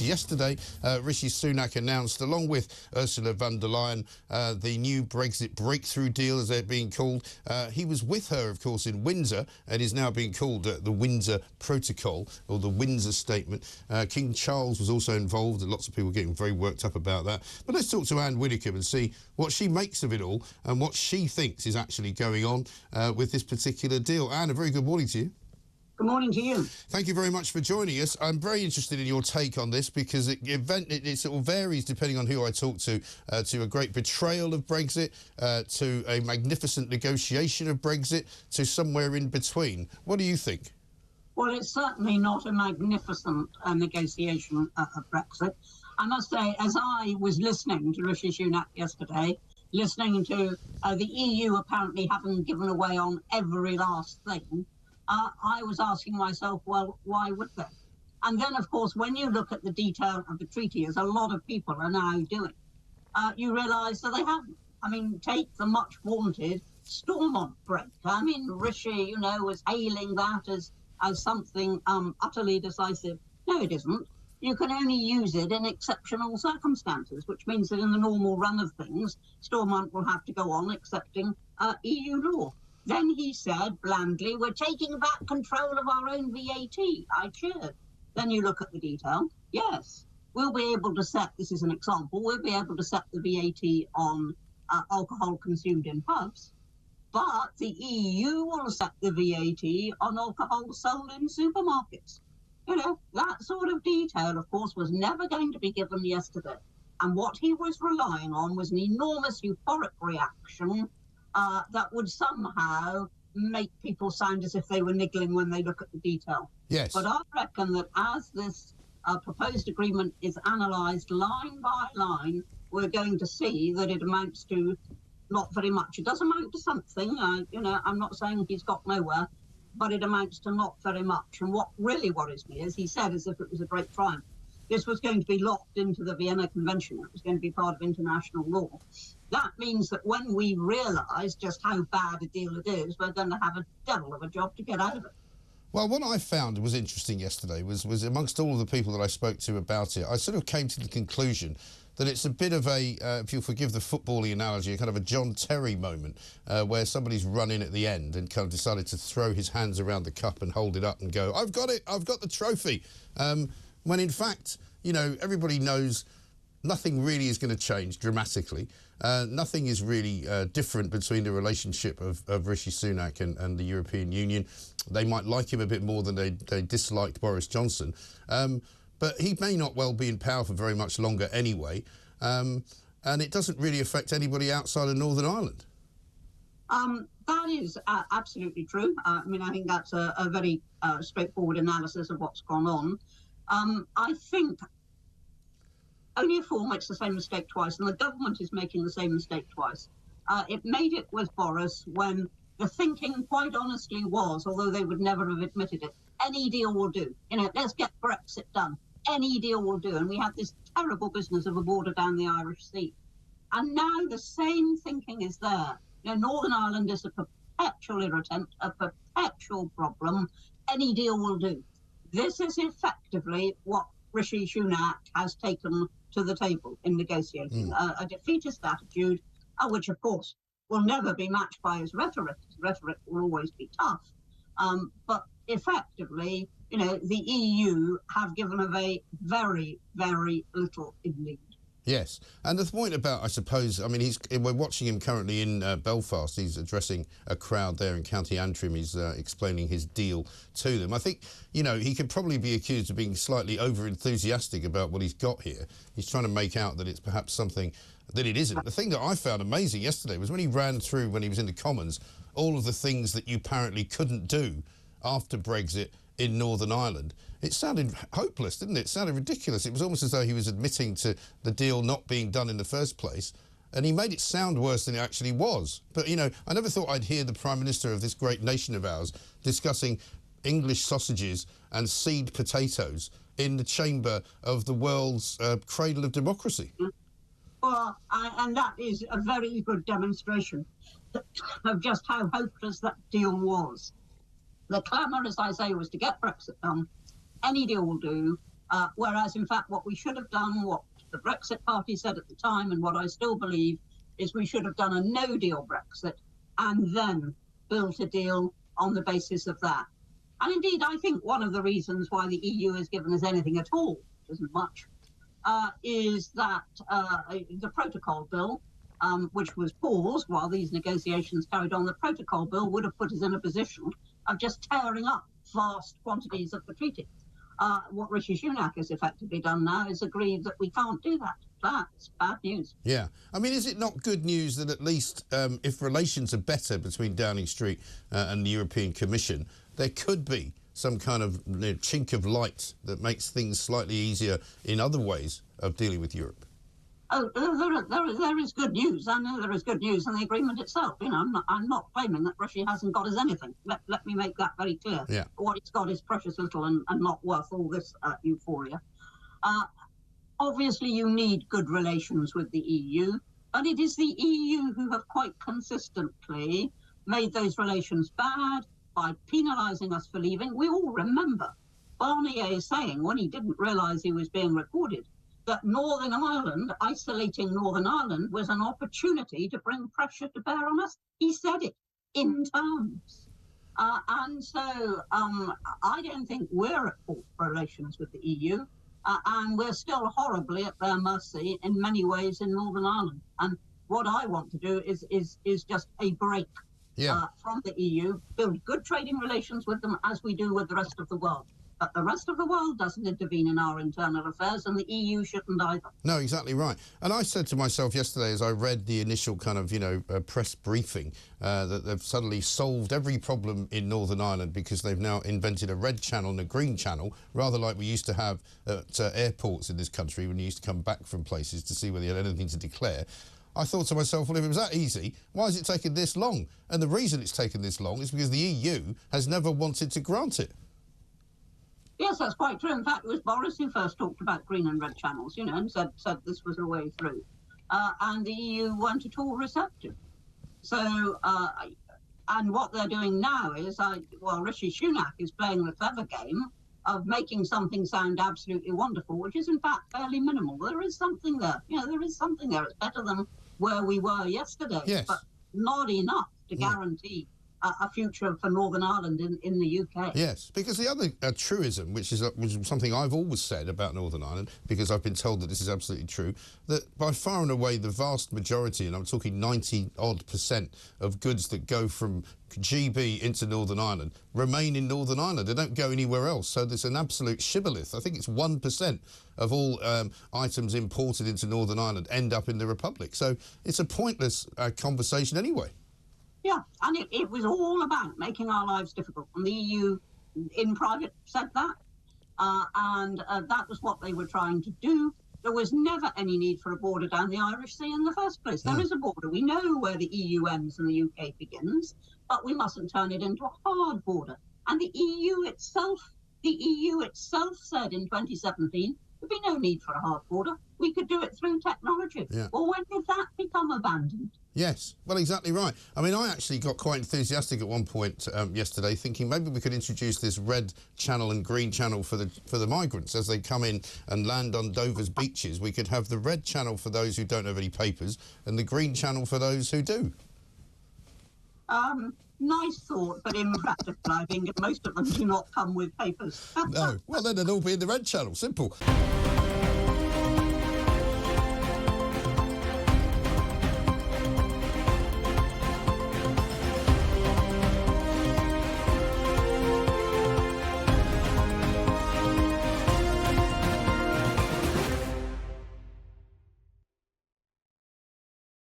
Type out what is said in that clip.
Yesterday, Rishi Sunak announced, along with Ursula von der Leyen, the new Brexit breakthrough deal, as they're being called. He was with her, of course, in Windsor, and is now being called the Windsor Protocol, or the Windsor Statement. King Charles was also involved, and lots of people getting very worked up about that. But let's talk to Anne Widdecombe and see what she makes of it all, and what she thinks is actually going on with this particular deal. Anne, a very good morning to you. Good morning to you. Thank you very much for joining us. I'm very interested in your take on this because it sort of varies depending on who I talk to a great betrayal of Brexit, to a magnificent negotiation of Brexit, to somewhere in between. What do you think? Well, it's certainly not a magnificent negotiation of Brexit. I must say, as I was listening to Rishi Sunak yesterday, listening to the EU apparently having given away on every last thing, I was asking myself, well, why would they? And then, of course, when you look at the detail of the treaty, as a lot of people are now doing, you realise that they haven't. I mean, take the much-vaunted Stormont break. I mean, Rishi, was hailing that as something utterly decisive. No, it isn't. You can only use it in exceptional circumstances, which means that in the normal run of things, Stormont will have to go on accepting EU law. Then he said blandly, we're taking back control of our own VAT. I cheered. Then you look at the detail. Yes, we'll be able to set, this is an example, we'll be able to set the VAT on alcohol consumed in pubs, but the EU will set the VAT on alcohol sold in supermarkets. That sort of detail, of course, was never going to be given yesterday. And what he was relying on was an enormous euphoric reaction that would somehow make people sound as if they were niggling when they look at the detail. Yes. But I reckon that as this proposed agreement is analysed line by line, we're going to see that it amounts to not very much. It does amount to something. I'm not saying he's got nowhere, but it amounts to not very much. And what really worries me is he said as if it was a great triumph. This was going to be locked into the Vienna Convention. It was going to be part of international law. That means that when we realise just how bad a deal it is, we're going to have a devil of a job to get out of it. Well, what I found was interesting yesterday was amongst all of the people that I spoke to about it, I sort of came to the conclusion that it's a bit of a, if you'll forgive the football-y analogy, a kind of a John Terry moment where somebody's run in at the end and kind of decided to throw his hands around the cup and hold it up and go, I've got it, I've got the trophy. When in fact, everybody knows nothing really is going to change dramatically. Nothing is really different between the relationship of Rishi Sunak and the European Union. They might like him a bit more than they disliked Boris Johnson. But he may not well be in power for very much longer anyway. And it doesn't really affect anybody outside of Northern Ireland. That is absolutely true. I think that's a very straightforward analysis of what's gone on. I think only a fool makes the same mistake twice, and the government is making the same mistake twice. It made it with Boris when the thinking, quite honestly, was, although they would never have admitted it, any deal will do. Let's get Brexit done. Any deal will do. And we had this terrible business of a border down the Irish Sea. And now the same thinking is there. Northern Ireland is a perpetual irritant, a perpetual problem. Any deal will do. This is effectively what Rishi Sunak has taken to the table in negotiating, a defeatist attitude, which, of course, will never be matched by his rhetoric. His rhetoric will always be tough. But effectively, the EU have given away very, very little indeed. Yes, and the point about, I suppose, we're watching him currently in Belfast. He's addressing a crowd there in County Antrim. He's explaining his deal to them. I think, he could probably be accused of being slightly over-enthusiastic about what he's got here. He's trying to make out that it's perhaps something that it isn't. The thing that I found amazing yesterday was when he ran through, when he was in the Commons, all of the things that you apparently couldn't do after Brexit in Northern Ireland. It sounded hopeless, didn't it? It sounded ridiculous. It was almost as though he was admitting to the deal not being done in the first place, and he made it sound worse than it actually was. But, I never thought I'd hear the Prime Minister of this great nation of ours discussing English sausages and seed potatoes in the chamber of the world's cradle of democracy. Well, and that is a very good demonstration of just how hopeless that deal was. The clamour, as I say, was to get Brexit done. Any deal will do. Whereas, in fact, what we should have done, what the Brexit Party said at the time, and what I still believe, is we should have done a no-deal Brexit and then built a deal on the basis of that. And indeed, I think one of the reasons why the EU has given us anything at all, which isn't much, is that the protocol bill, which was paused while these negotiations carried on, the protocol bill would have put us in a position of just tearing up vast quantities of the treaty. What Rishi Sunak has effectively done now is agreed that we can't do that. That's bad news. Yeah. I mean, is it not good news that at least if relations are better between Downing Street and the European Commission, there could be some kind of chink of light that makes things slightly easier in other ways of dealing with Europe? Oh, there is good news. I know there is good news in the agreement itself. You know, I'm not claiming that Russia hasn't got us anything. Let me make that very clear. Yeah. What it's got is precious little and not worth all this euphoria. Obviously, you need good relations with the EU, but it is the EU who have quite consistently made those relations bad by penalising us for leaving. We all remember Barnier saying, when he didn't realise he was being recorded, that Northern Ireland, isolating Northern Ireland, was an opportunity to bring pressure to bear on us. He said it in terms. And so I don't think we're at fault for relations with the EU, and we're still horribly at their mercy in many ways in Northern Ireland. And what I want to do is just a break from the EU, build good trading relations with them as we do with the rest of the world. But the rest of the world doesn't intervene in our internal affairs, and the EU shouldn't either. No, exactly right. And I said to myself yesterday, as I read the initial kind of, press briefing, that they've suddenly solved every problem in Northern Ireland because they've now invented a red channel and a green channel, rather like we used to have at airports in this country when you used to come back from places to see whether you had anything to declare. I thought to myself, well, if it was that easy, why has it taken this long? And the reason it's taken this long is because the EU has never wanted to grant it. Yes, that's quite true. In fact, it was Boris who first talked about green and red channels, and said this was a way through. And the EU weren't at all receptive. So, and what they're doing now is, Rishi Sunak is playing the clever game of making something sound absolutely wonderful, which is in fact fairly minimal. There is something there. There is something there. It's better than where we were yesterday, but not enough to guarantee a future for Northern Ireland in the UK. Yes, because the other truism, which is something I've always said about Northern Ireland, because I've been told that this is absolutely true, that by far and away the vast majority, and I'm talking 90-odd% of goods that go from GB into Northern Ireland remain in Northern Ireland. They don't go anywhere else. So there's an absolute shibboleth. I think it's 1% of all items imported into Northern Ireland end up in the Republic. So it's a pointless conversation anyway. Yeah, and it was all about making our lives difficult. And the EU, in private, said that. And that was what they were trying to do. There was never any need for a border down the Irish Sea in the first place. There is a border. We know where the EU ends and the UK begins, but we mustn't turn it into a hard border. And the EU itself said in 2017, there'd be no need for a hard border. We could do it through technology. Yeah. Well, when did that become abandoned? Yes, well, exactly right. I mean, I actually got quite enthusiastic at one point yesterday, thinking maybe we could introduce this red channel and green channel for the migrants as they come in and land on Dover's beaches. We could have the red channel for those who don't have any papers and the green channel for those who do. Nice thought, but impractical, I think. Most of them do not come with papers. No. Well, then they'd all be in the red channel. Simple.